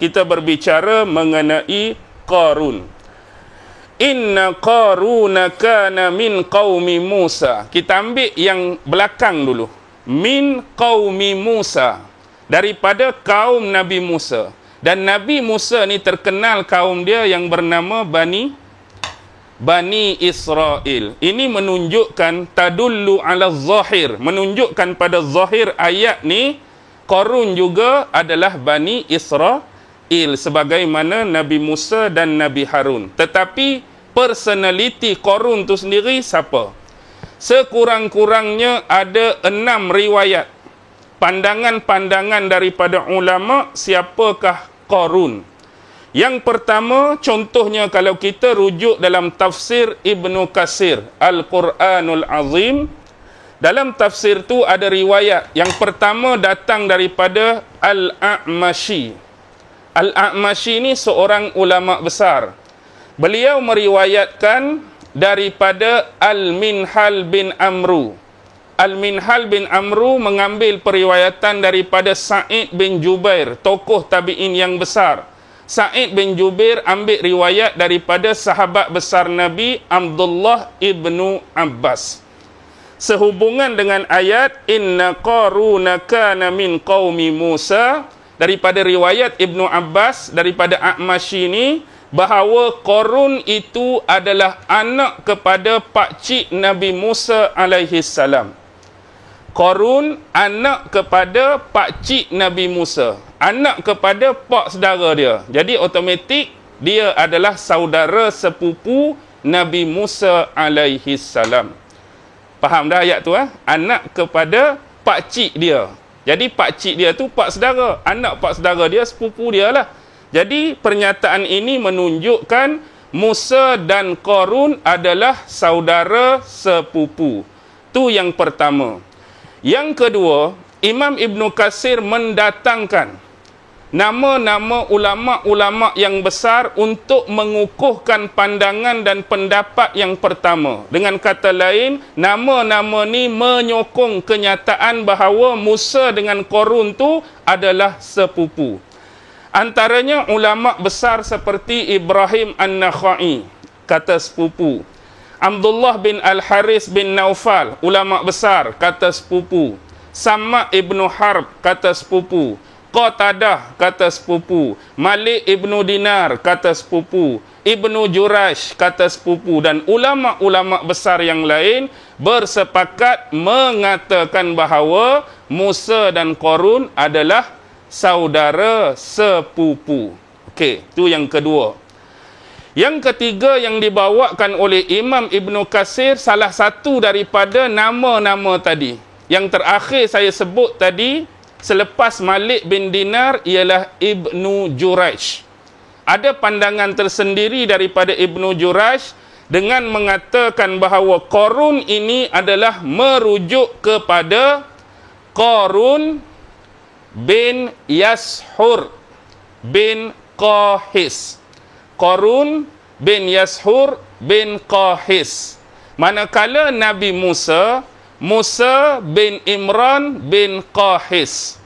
kita berbicara mengenai Qarun. Inna Qaruna kana min qaumi Musa. Kita ambil yang belakang dulu. Min qaumi Musa. Daripada kaum Nabi Musa. Dan Nabi Musa ni terkenal kaum dia yang bernama Bani Israel. Ini menunjukkan tadullu ala zahir, menunjukkan pada zahir ayat ni Qarun juga adalah Bani Israel sebagaimana Nabi Musa dan Nabi Harun. Tetapi personality Qarun tu sendiri siapa? Sekurang-kurangnya ada 6 riwayat pandangan-pandangan daripada ulama siapakah Qarun. Yang pertama, contohnya kalau kita rujuk dalam tafsir Ibnu Katsir, Al-Quranul Azim, dalam tafsir tu ada riwayat. Yang pertama datang daripada Al-A'mashi. Al-A'mashi ni seorang ulama besar. Beliau meriwayatkan daripada Al-Minhal bin Amru. Al-Minhal bin Amru mengambil periwayatan daripada Sa'id bin Jubair, tokoh tabi'in yang besar. Sa'id bin Jubair ambil riwayat daripada sahabat besar Nabi Abdullah ibnu Abbas. Sehubungan dengan ayat Inna Qaruna kana min qaumi Musa, daripada riwayat Ibnu Abbas daripada A'mashi ini, bahawa Qarun itu adalah anak kepada pakcik Nabi Musa alaihi salam. Qarun anak kepada pakcik Nabi Musa, anak kepada pak saudara dia. Jadi automatik dia adalah saudara sepupu Nabi Musa alaihi salam. Faham dah ayat tu? Anak kepada pakcik dia. Jadi pakcik dia tu pak saudara, anak pak saudara dia sepupu dia lah. Jadi pernyataan ini menunjukkan Musa dan Qarun adalah saudara sepupu. Tu yang pertama. Yang kedua, Imam Ibnu Katsir mendatangkan nama-nama ulama-ulama yang besar untuk mengukuhkan pandangan dan pendapat yang pertama. Dengan kata lain, nama-nama ni menyokong kenyataan bahawa Musa dengan Qarun tu adalah sepupu. Antaranya ulama besar seperti Ibrahim An-Nakhai, kata sepupu. Abdullah bin Al-Haris bin Naufal, ulama besar, kata sepupu. Sama' ibnu Harb, kata sepupu. Qatadah, kata sepupu. Malik ibnu Dinar, kata sepupu. Ibnu Jurash, kata sepupu. Dan ulama-ulama besar yang lain bersepakat mengatakan bahawa Musa dan Qarun adalah saudara sepupu. Okey, itu yang kedua. Yang ketiga yang dibawakan oleh Imam Ibnu Katsir, salah satu daripada nama-nama tadi. Yang terakhir saya sebut tadi, selepas Malik bin Dinar, ialah Ibnu Jurayj. Ada pandangan tersendiri daripada Ibnu Jurayj dengan mengatakan bahawa Qarun ini adalah merujuk kepada Qarun bin Yashur bin Qahis. Qarun bin Yashur bin Qahis. Manakala Nabi Musa bin Imran bin Qahis.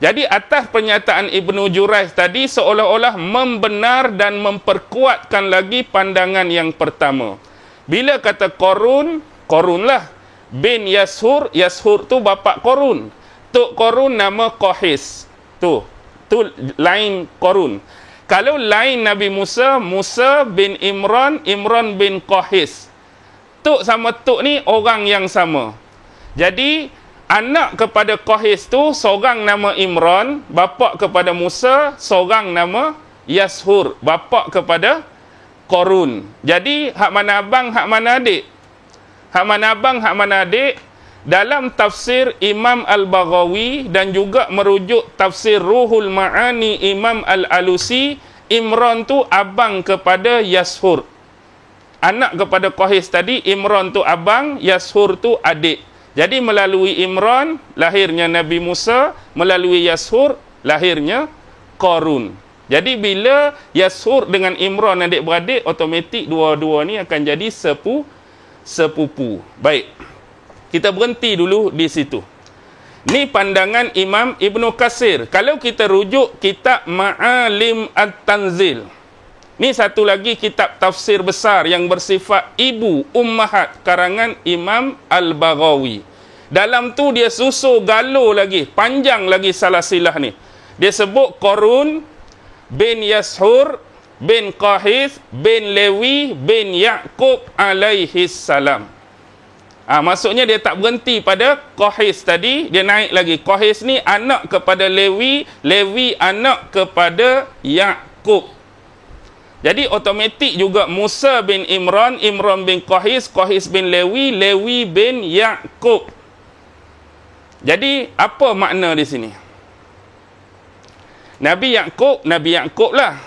Jadi atas pernyataan Ibnu Jurayj tadi seolah-olah membenar dan memperkuatkan lagi pandangan yang pertama. Bila kata Qarun, Qarunlah bin Yashur, Yashur tu bapa Qarun. Tok Qarun nama Qahis. Tu lain Qarun. Kalau lain Nabi Musa, Musa bin Imran, Imran bin Qahis. Tok sama tok ni orang yang sama. Jadi anak kepada Qahis tu seorang nama Imran, bapa kepada Musa, seorang nama Yashur, bapa kepada Qarun. Jadi hak mana abang, hak mana adik? Hak mana abang, hak mana adik? Dalam tafsir Imam Al-Baghawi dan juga merujuk tafsir Ruhul Ma'ani Imam Al-Alusi, Imran tu abang kepada Yashur. Anak kepada Qahis tadi, Imran tu abang, Yashur tu adik. Jadi melalui Imran lahirnya Nabi Musa, melalui Yashur lahirnya Qarun. Jadi bila Yashur dengan Imran adik-beradik, otomatik dua-dua ni akan jadi sepupu. Baik. Kita berhenti dulu di situ. Ni pandangan Imam Ibnu Katsir. Kalau kita rujuk kitab Ma'alim At-Tanzil, ni satu lagi kitab tafsir besar yang bersifat ibu ummahat karangan Imam Al-Baghawi. Dalam tu dia susul galuh lagi, panjang lagi salasilah ni. Dia sebut Qarun bin Yashur bin Qahis bin Lewi bin Ya'qub alaihi salam. Maksudnya dia tak berhenti pada Qahis tadi, dia naik lagi. Qahis ni anak kepada Lewi, Lewi anak kepada Ya'qub. Jadi automatik juga Musa bin Imran, Imran bin Qahis, Qahis bin Lewi, Lewi bin Ya'qub. Jadi apa makna di sini? Nabi Ya'qub lah.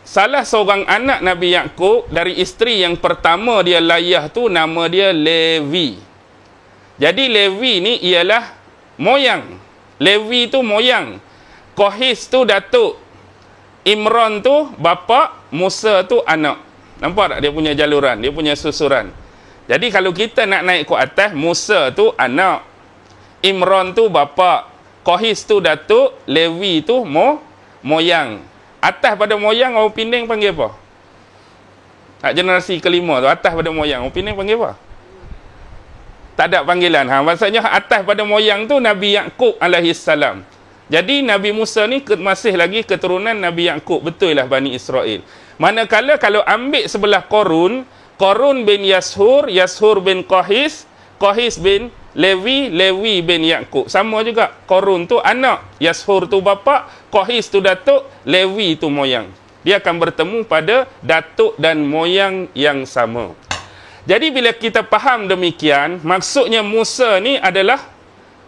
Salah seorang anak Nabi Ya'qub dari isteri yang pertama dia layah tu, nama dia Lewi. Jadi Lewi ni ialah moyang. Lewi tu moyang. Qahis tu datuk. Imran tu bapa, Musa tu anak. Nampak tak dia punya jaluran, dia punya susuran. Jadi kalau kita nak naik ke atas, Musa tu anak, Imran tu bapa, Qahis tu datuk, Lewi tu moyang. Atas pada moyang orang Penang panggil apa? Generasi kelima tu atas pada moyang orang Penang panggil apa? Tak ada panggilan. Maksudnya atas pada moyang tu Nabi Ya'qub alaihi salam. Jadi Nabi Musa ni masih lagi keturunan Nabi Ya'qub. Betul lah Bani Israel. Manakala kalau ambil sebelah Qarun, Qarun bin Yashur, Yashur bin Qahis, Qahis bin Lewi, Lewi bin Ya'qub. Sama juga. Qarun tu anak, Yashur tu bapa, Qahis tu datuk, Lewi tu moyang. Dia akan bertemu pada datuk dan moyang yang sama. Jadi bila kita faham demikian, maksudnya Musa ni adalah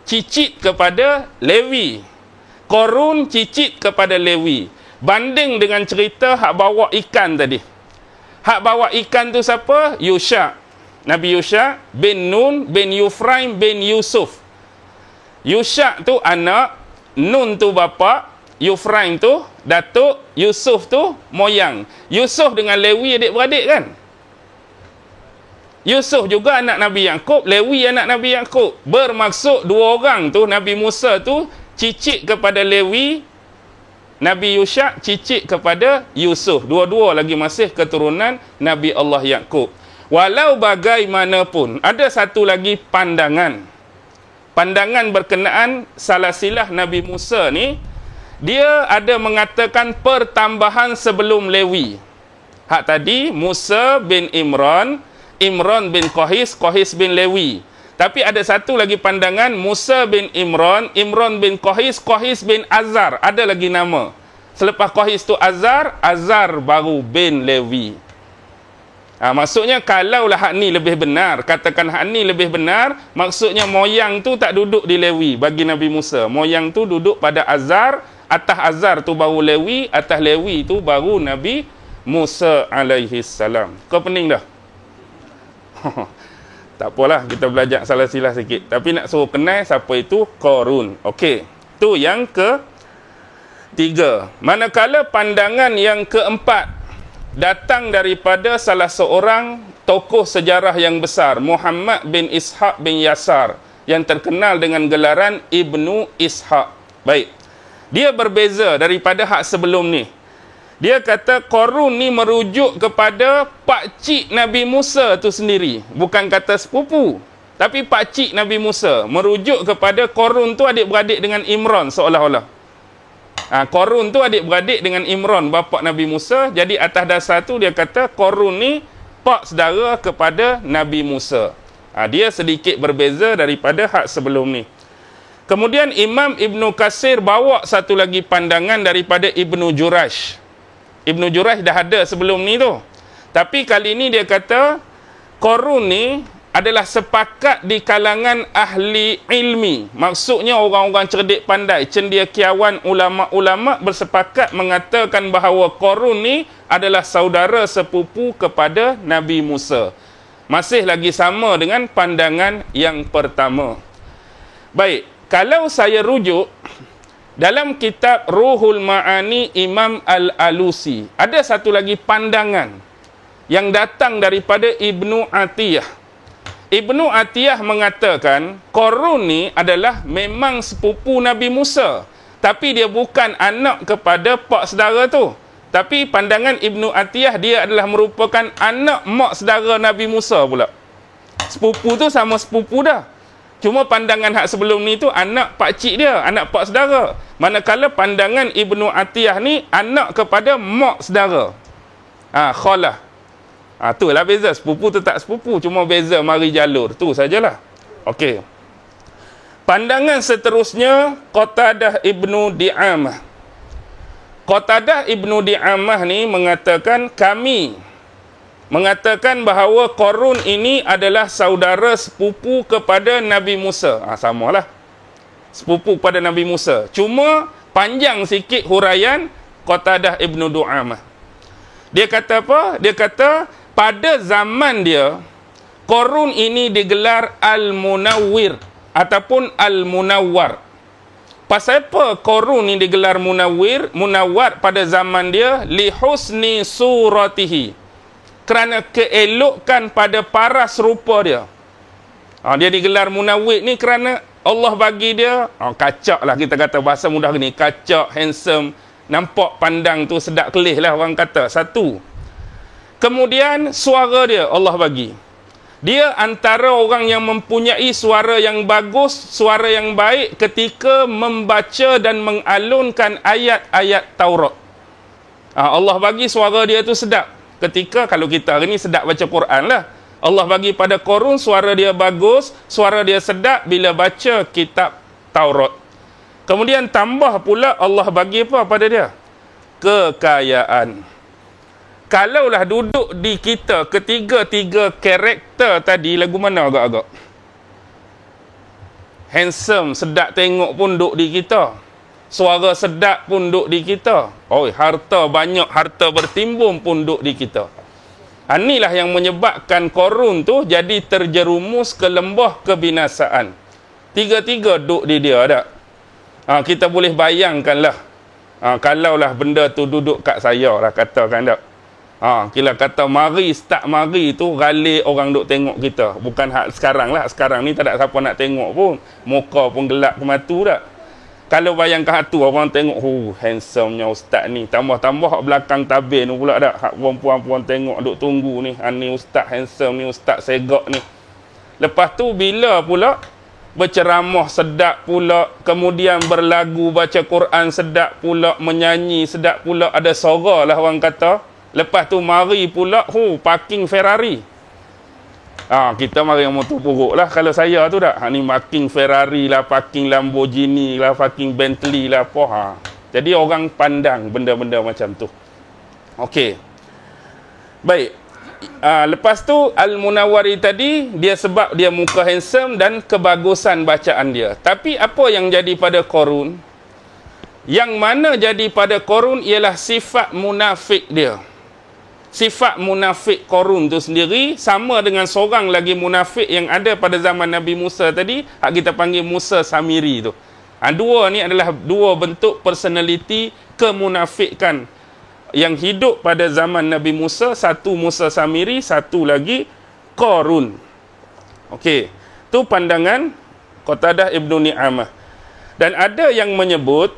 cicit kepada Lewi. Qarun cicit kepada Lewi. Banding dengan cerita hak bawa ikan tadi. Hak bawa ikan tu siapa? Yusha. Nabi Yusha bin Nun bin Yufraim bin Yusuf. Yusha tu anak, Nun tu bapa, Yufraim tu datuk, Yusuf tu moyang. Yusuf dengan Lewi adik-beradik kan? Yusuf juga anak Nabi Ya'qub, Lewi anak Nabi Ya'qub. Bermaksud dua orang tu, Nabi Musa tu cicit kepada Lewi, Nabi Yusha cicit kepada Yusuf. Dua-dua lagi masih keturunan Nabi Allah Ya'qub. Walau bagaimanapun, ada satu lagi pandangan. Pandangan berkenaan salasilah Nabi Musa ni, dia ada mengatakan pertambahan sebelum Lewi. Hak tadi Musa bin Imran, Imran bin Qahis, Qahis bin Lewi. Tapi ada satu lagi pandangan, Musa bin Imran, Imran bin Qahis, Qahis bin Azar. Ada lagi nama. Selepas Qahis tu Azar, Azar baru bin Lewi. Maksudnya kalaulah hak ni lebih benar, katakan hak ni lebih benar, maksudnya moyang tu tak duduk di Lewi bagi Nabi Musa. Moyang tu duduk pada Azar, atas Azar tu baru Lewi, atas Lewi tu baru Nabi Musa alaihi salam. Kau pening dah? Tak apalah, kita belajar salah-silah sikit. Tapi nak suruh kenal siapa itu Qarun. Okey. Tu yang ketiga. Manakala pandangan yang keempat datang daripada salah seorang tokoh sejarah yang besar, Muhammad bin Ishaq bin Yasar, yang terkenal dengan gelaran Ibnu Ishaq. Baik. Dia berbeza daripada hak sebelum ni. Dia kata Qarun ni merujuk kepada pakcik Nabi Musa tu sendiri. Bukan kata sepupu. Tapi pakcik Nabi Musa. Merujuk kepada Qarun tu adik-beradik dengan Imran seolah-olah. Qarun tu adik-beradik dengan Imran, bapa Nabi Musa. Jadi atas dasar tu dia kata Qarun ni pak saudara kepada Nabi Musa. Dia sedikit berbeza daripada hak sebelum ni. Kemudian Imam Ibnu Katsir bawa satu lagi pandangan daripada Ibnu Jurayj. Ibnu Jurayj dah ada sebelum ni tu. Tapi kali ni dia kata Qarun ni adalah sepakat di kalangan ahli ilmi. Maksudnya orang-orang cerdik pandai, cendekiawan, ulama-ulama bersepakat mengatakan bahawa Qarun ni adalah saudara sepupu kepada Nabi Musa. Masih lagi sama dengan pandangan yang pertama. Baik, kalau saya rujuk dalam kitab Ruhul Ma'ani Imam Al-Alusi, ada satu lagi pandangan yang datang daripada Ibnu Atiyah. Ibnu Atiyah mengatakan Qarun ni adalah memang sepupu Nabi Musa, tapi dia bukan anak kepada pak saudara tu. Tapi pandangan Ibnu Atiyah, dia adalah merupakan anak mak saudara Nabi Musa pula. Sepupu tu sama sepupu dah. Cuma pandangan hak sebelum ni tu anak pakcik dia, anak pak saudara. Manakala pandangan Ibnu Atiyah ni anak kepada mak saudara. Khalah. Itulah beza. Sepupu tu tak sepupu, cuma beza mari jalur. Tu sajalah. Okey. Pandangan seterusnya Qatadah Ibnu Di'amah. Qatadah Ibnu Di'amah ni mengatakan, kami mengatakan bahawa Qarun ini adalah saudara sepupu kepada Nabi Musa. Samalah. Sepupu kepada Nabi Musa. Cuma panjang sikit huraian Qatadah Ibnu Di'amah. Dia kata apa? Dia kata pada zaman dia, Qarun ini digelar Al-Munawwir ataupun Al-Munawwar. Pasal apa Qarun ini digelar Munawwar pada zaman dia? Li husni suratihi. Kerana keelokkan pada paras rupa dia. Dia digelar Munawwir ni kerana Allah bagi dia, kacak lah kita kata bahasa mudah ni, kacak, handsome, nampak pandang tu sedap kelih lah orang kata. Satu. Kemudian suara dia Allah bagi. Dia antara orang yang mempunyai suara yang bagus, suara yang baik ketika membaca dan mengalunkan ayat-ayat Taurat. Allah bagi suara dia tu sedap. Ketika kalau kita hari ni sedap baca Quran lah. Allah bagi pada Qarun suara dia bagus, suara dia sedap bila baca kitab Taurat. Kemudian tambah pula Allah bagi apa pada dia? Kekayaan. Kalaulah duduk di kita ketiga-tiga karakter tadi, lagu mana agak-agak? Handsome, sedap tengok pun duduk di kita. Suara sedap pun duduk di kita. Harta banyak, harta bertimbun pun duduk di kita. Inilah yang menyebabkan Qarun tu jadi terjerumus ke lembah kebinasaan. Tiga-tiga duduk di dia tak? Kita boleh bayangkanlah. Kalaulah benda tu duduk kat saya lah, katakan tak? Kita kata mari start mari tu ralik orang duk tengok kita. Bukan hak sekarang lah. Sekarang ni tak ada siapa nak tengok pun. Muka pun gelap ke mata tak. Kalau bayangkan hak tu orang tengok, handsome-nya ustaz ni. Tambah-tambah hak belakang tabir ni pula tak. Hak perempuan-perempuan tengok duk tunggu ni. Ni ustaz handsome ni, ustaz segak ni. Lepas tu bila pula berceramah sedap pula, kemudian berlagu baca Quran sedap pula, menyanyi sedap pula, ada suara lah orang kata. Lepas tu mari pula parking Ferrari. Kita mari yang motor buruk lah kalau saya tu tak. Ni parking Ferrari lah, parking Lamborghini lah, parking Bentley lah apa. Jadi orang pandang benda-benda macam tu. Okey. Baik. Lepas tu Al-Munawwari tadi, dia sebab dia muka handsome dan kebagusan bacaan dia. Tapi apa yang jadi pada Qarun? Yang mana jadi pada Qarun ialah sifat munafik dia. Sifat munafik Qarun tu sendiri sama dengan seorang lagi munafik yang ada pada zaman Nabi Musa tadi, hak kita panggil Musa Samiri tu. Dua ni adalah dua bentuk personality kemunafikan yang hidup pada zaman Nabi Musa. Satu Musa Samiri, satu lagi Qarun. Okey, tu pandangan Qatadah Ibnu Di'amah. Dan ada yang menyebut,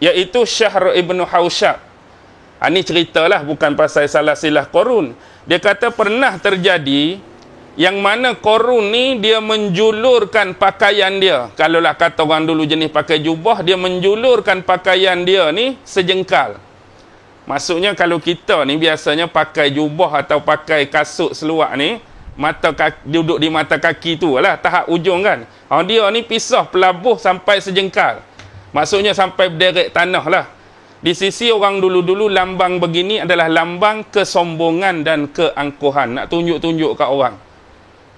iaitu Syahr Ibnu Hausyab. Ini ceritalah, bukan pasal salah silah Qarun. Dia kata pernah terjadi yang mana Qarun ni dia menjulurkan pakaian dia. Kalaulah kata orang dulu jenis pakai jubah, dia menjulurkan pakaian dia ni sejengkal. Maksudnya kalau kita ni biasanya pakai jubah atau pakai kasut seluar ni, mata kaki, duduk di mata kaki tu lah, tahap ujung kan. Dia ni pisah pelabuh sampai sejengkal. Maksudnya sampai berderet tanah lah. Di sisi orang dulu-dulu lambang begini adalah lambang kesombongan dan keangkuhan. Nak tunjuk-tunjuk kat orang.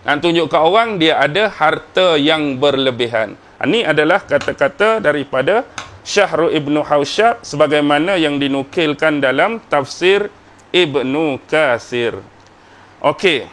Nak tunjuk kat orang dia ada harta yang berlebihan. Ini adalah kata-kata daripada Syahr Ibnu Hausyab sebagaimana yang dinukilkan dalam tafsir Ibnu Katsir. Okey.